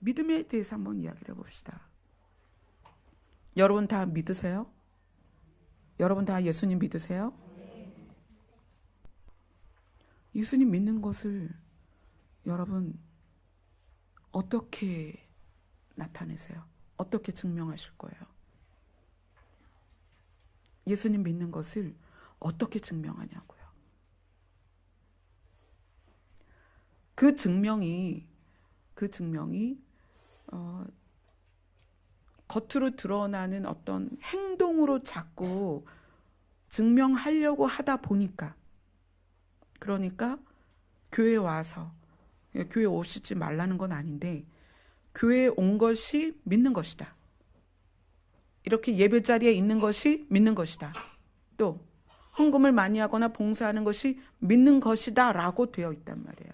믿음에 대해서 한번 이야기를 해봅시다. 여러분 다 믿으세요? 여러분 다 예수님 믿으세요? 예수님 믿는 것을 여러분 어떻게 나타내세요? 어떻게 증명하실 거예요? 예수님 믿는 것을 어떻게 증명하냐고요. 그 증명이 겉으로 드러나는 어떤 행동으로 자꾸 증명하려고 하다 보니까, 그러니까 교회 와서, 교회 오시지 말라는 건 아닌데 교회에 온 것이 믿는 것이다. 이렇게 예배 자리에 있는 것이 믿는 것이다. 또 헌금을 많이 하거나 봉사하는 것이 믿는 것이다 라고 되어 있단 말이에요.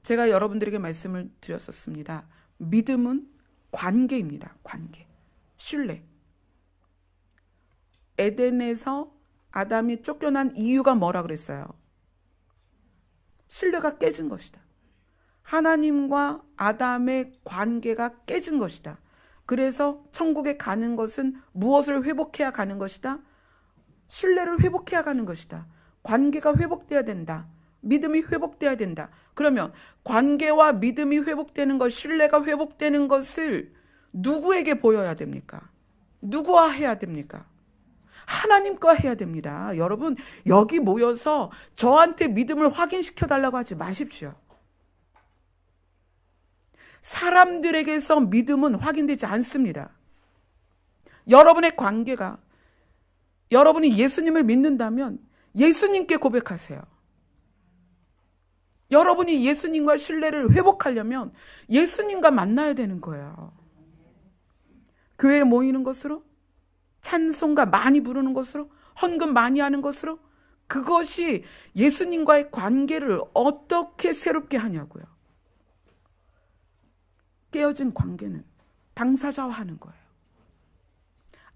제가 여러분들에게 말씀을 드렸었습니다. 믿음은 관계입니다. 관계. 신뢰. 에덴에서 아담이 쫓겨난 이유가 뭐라 그랬어요? 신뢰가 깨진 것이다. 하나님과 아담의 관계가 깨진 것이다. 그래서 천국에 가는 것은 무엇을 회복해야 가는 것이다? 신뢰를 회복해야 가는 것이다. 관계가 회복돼야 된다. 믿음이 회복돼야 된다. 그러면 관계와 믿음이 회복되는 것, 신뢰가 회복되는 것을 누구에게 보여야 됩니까? 누구와 해야 됩니까? 하나님과 해야 됩니다. 여러분, 여기 모여서 저한테 믿음을 확인시켜 달라고 하지 마십시오. 사람들에게서 믿음은 확인되지 않습니다. 여러분의 관계가, 여러분이 예수님을 믿는다면 예수님께 고백하세요. 여러분이 예수님과 신뢰를 회복하려면 예수님과 만나야 되는 거예요. 교회에 모이는 것으로, 찬송가 많이 부르는 것으로, 헌금 많이 하는 것으로, 그것이 예수님과의 관계를 어떻게 새롭게 하냐고요. 깨어진 관계는 당사자와 하는 거예요.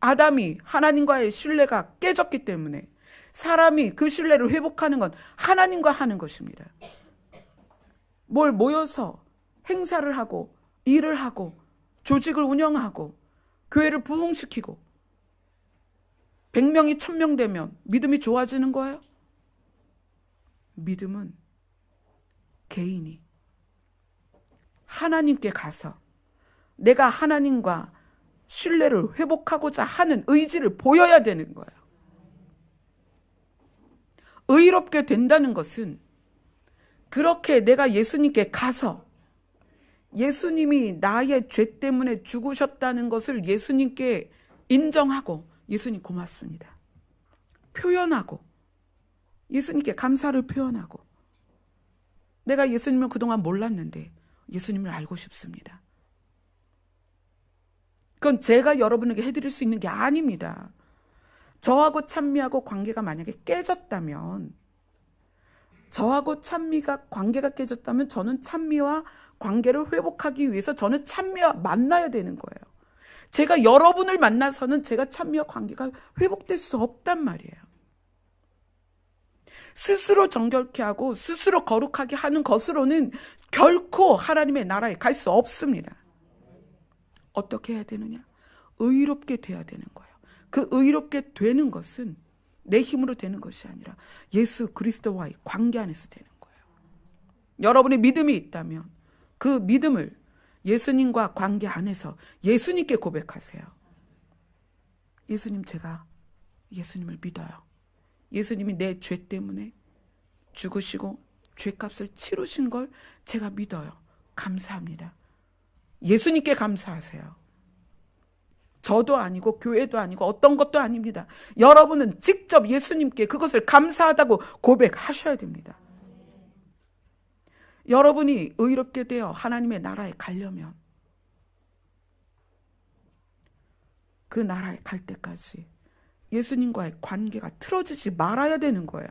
아담이 하나님과의 신뢰가 깨졌기 때문에 사람이 그 신뢰를 회복하는 건 하나님과 하는 것입니다. 뭘 모여서 행사를 하고 일을 하고 조직을 운영하고 교회를 부흥시키고 100명이 1000명 되면 믿음이 좋아지는 거예요? 믿음은 개인이 하나님께 가서 내가 하나님과 신뢰를 회복하고자 하는 의지를 보여야 되는 거예요. 의롭게 된다는 것은 그렇게 내가 예수님께 가서 예수님이 나의 죄 때문에 죽으셨다는 것을 예수님께 인정하고, 예수님 고맙습니다 표현하고, 예수님께 감사를 표현하고, 내가 예수님을 그동안 몰랐는데 예수님을 알고 싶습니다. 그건 제가 여러분에게 해드릴 수 있는 게 아닙니다. 저하고 찬미하고 관계가 만약에 깨졌다면, 저하고 찬미가 관계가 깨졌다면 저는 찬미와 관계를 회복하기 위해서 저는 찬미와 만나야 되는 거예요. 제가 여러분을 만나서는 제가 찬미와 관계가 회복될 수 없단 말이에요. 스스로 정결케 하고 스스로 거룩하게 하는 것으로는 결코 하나님의 나라에 갈 수 없습니다. 어떻게 해야 되느냐? 의롭게 돼야 되는 거예요. 그 의롭게 되는 것은 내 힘으로 되는 것이 아니라 예수 그리스도와의 관계 안에서 되는 거예요. 여러분의 믿음이 있다면 그 믿음을 예수님과 관계 안에서 예수님께 고백하세요. 예수님, 제가 예수님을 믿어요. 예수님이 내 죄 때문에 죽으시고 죄값을 치르신 걸 제가 믿어요. 감사합니다. 예수님께 감사하세요. 저도 아니고 교회도 아니고 어떤 것도 아닙니다. 여러분은 직접 예수님께 그것을 감사하다고 고백하셔야 됩니다. 여러분이 의롭게 되어 하나님의 나라에 가려면 그 나라에 갈 때까지 예수님과의 관계가 틀어지지 말아야 되는 거예요.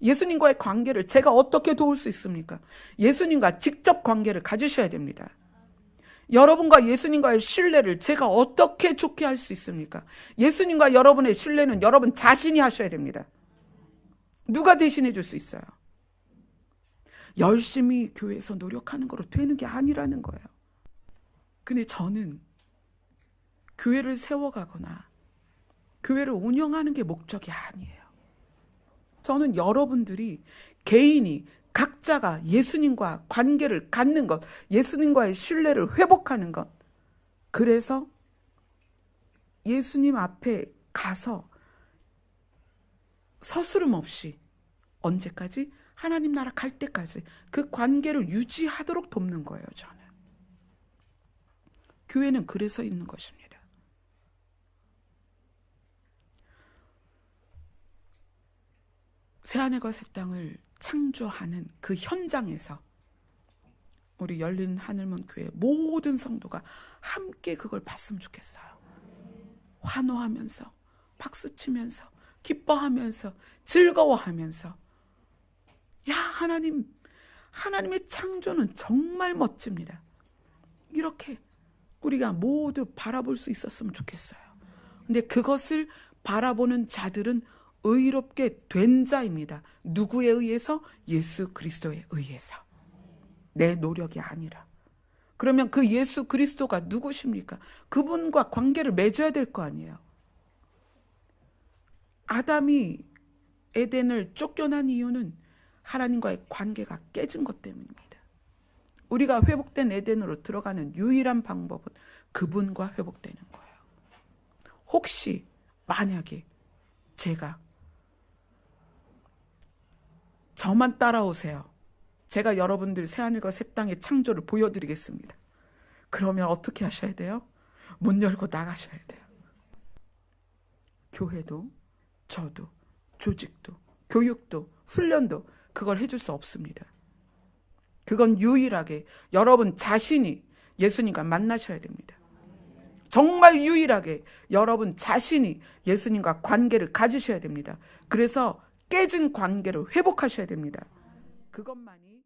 예수님과의 관계를 제가 어떻게 도울 수 있습니까? 예수님과 직접 관계를 가지셔야 됩니다. 여러분과 예수님과의 신뢰를 제가 어떻게 좋게 할 수 있습니까? 예수님과 여러분의 신뢰는 여러분 자신이 하셔야 됩니다. 누가 대신해 줄 수 있어요? 열심히 교회에서 노력하는 거로 되는 게 아니라는 거예요. 근데 저는 교회를 세워가거나 교회를 운영하는 게 목적이 아니에요. 저는 여러분들이 개인이 각자가 예수님과 관계를 갖는 것, 예수님과의 신뢰를 회복하는 것, 그래서 예수님 앞에 가서 서스름 없이 언제까지? 하나님 나라 갈 때까지 그 관계를 유지하도록 돕는 거예요. 저는. 교회는 그래서 있는 것입니다. 새하늘과 새 땅을 창조하는 그 현장에서 우리 열린 하늘문 교회 모든 성도가 함께 그걸 봤으면 좋겠어요. 환호하면서 박수치면서 기뻐하면서 즐거워하면서, 야, 하나님의 창조는 정말 멋집니다. 이렇게 우리가 모두 바라볼 수 있었으면 좋겠어요. 근데 그것을 바라보는 자들은 의롭게 된 자입니다. 누구에 의해서? 예수 그리스도에 의해서. 내 노력이 아니라. 그러면 그 예수 그리스도가 누구십니까? 그분과 관계를 맺어야 될 거 아니에요. 아담이 에덴을 쫓겨난 이유는 하나님과의 관계가 깨진 것 때문입니다. 우리가 회복된 에덴으로 들어가는 유일한 방법은 그분과 회복되는 거예요. 혹시 만약에 제가 저만 따라오세요. 제가 여러분들 새하늘과 새 땅의 창조를 보여드리겠습니다. 그러면 어떻게 하셔야 돼요? 문 열고 나가셔야 돼요. 교회도, 저도, 조직도, 교육도, 훈련도 그걸 해줄 수 없습니다. 그건 유일하게 여러분 자신이 예수님과 만나셔야 됩니다. 정말 유일하게 여러분 자신이 예수님과 관계를 가지셔야 됩니다. 그래서 깨진 관계를 회복하셔야 됩니다. 그것만이